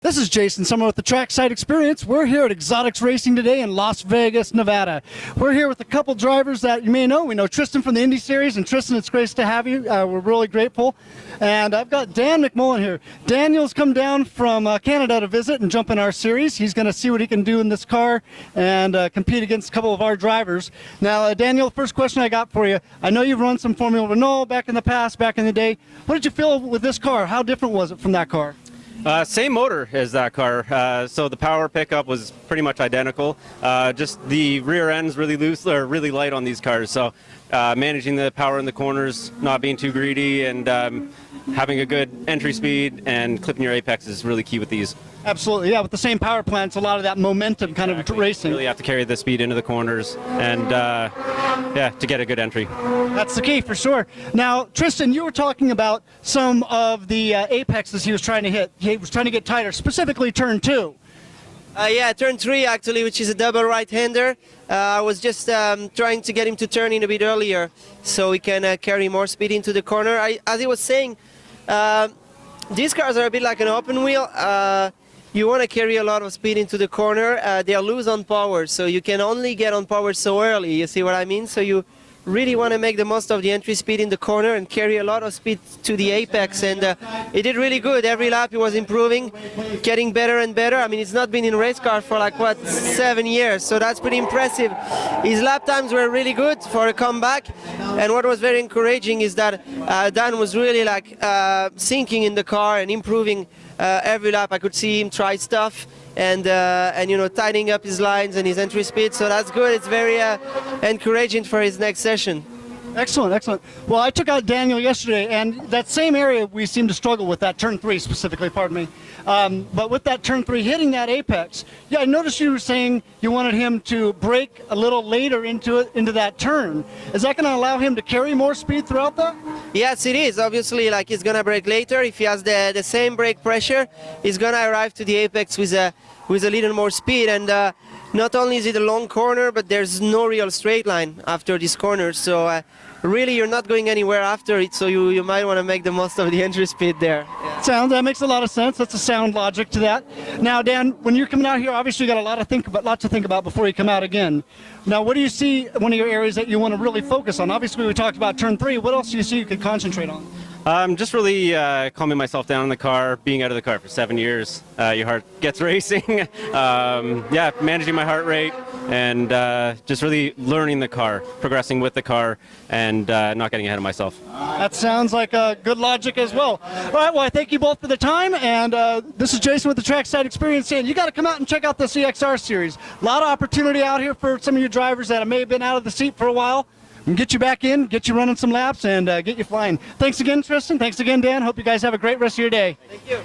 This is Jason Semerau with the Trackside Experience. We're here at Exotics Racing today in Las Vegas, Nevada. We're here with a couple drivers that you may know. We know Tristan from the Indy Series, and Tristan, it's great to have you. We're really grateful. And I've got Dan McMullen here. Daniel's come down from Canada to visit and jump in our series. He's going to see what he can do in this car and compete against a couple of our drivers. Now, Daniel, first question I got for you. I know you've run some Formula Renault back in the past, back in the day. What did you feel with this car? How different was it from that car? Same motor as that car, so the power pickup was pretty much identical. Just the rear end's really loose or really light on these cars, so managing the power in the corners, not being too greedy, and having a good entry speed and clipping your apex is really key with these. Absolutely, yeah. With the same power plants, a lot of that momentum kind of racing. You really have to carry the speed into the corners and yeah, to get a good entry. That's the key for sure. Now, Tristan, you were talking about some of the apexes he was trying to hit. He was trying to get tighter, specifically turn 2. Yeah, turn 3 actually, which is a double right-hander. I was just trying to get him to turn in a bit earlier so he can carry more speed into the corner. As he was saying, these cars are a bit like an open wheel. You want to carry a lot of speed into the corner. They are loose on power, so you can only get on power so early, you see what I mean? So you really want to make the most of the entry speed in the corner and carry a lot of speed to the apex, and he did really good. Every lap he was improving, getting better and better. I mean, he's not been in race car for like, what, 7 years, so that's pretty impressive. His lap times were really good for a comeback, and what was very encouraging is that Dan was really like sinking in the car and improving every lap. I could see him try stuff and you know, tightening up his lines and his entry speed, so that's good. It's very encouraging for his next session. Excellent, excellent. Well, I took out Daniel yesterday, and that same area we seem to struggle with, that turn 3 specifically, pardon me. But with that turn 3, hitting that apex, yeah, I noticed you were saying you wanted him to brake a little later into that turn. Is that going to allow him to carry more speed throughout that? Yes, it is. Obviously, like, he's going to brake later. If he has the same brake pressure, he's going to arrive to the apex with a little more speed. And not only is it a long corner, but there's no real straight line after this corner. So really, you're not going anywhere after it, so you might want to make the most of the entry speed there. Yeah. That makes a lot of sense. That's a sound logic to that. Now, Dan, when you're coming out here, obviously you got a lot to think about before you come out again. Now, what do you see one of your areas that you want to really focus on? Obviously, we talked about turn 3. What else do you see you could concentrate on? Just really calming myself down in the car, being out of the car for 7 years. Your heart gets racing. Yeah, managing my heart rate and just really learning the car, progressing with the car, and not getting ahead of myself. That sounds like a good logic as well. All right, well, I thank you both for the time, and this is Jason with the Trackside Experience saying you got to come out and check out this EXR series. A lot of opportunity out here for some of your drivers that may have been out of the seat for a while. And get you back in, get you running some laps, and get you flying. Thanks again, Tristan. Thanks again, Dan. Hope you guys have a great rest of your day. Thank you.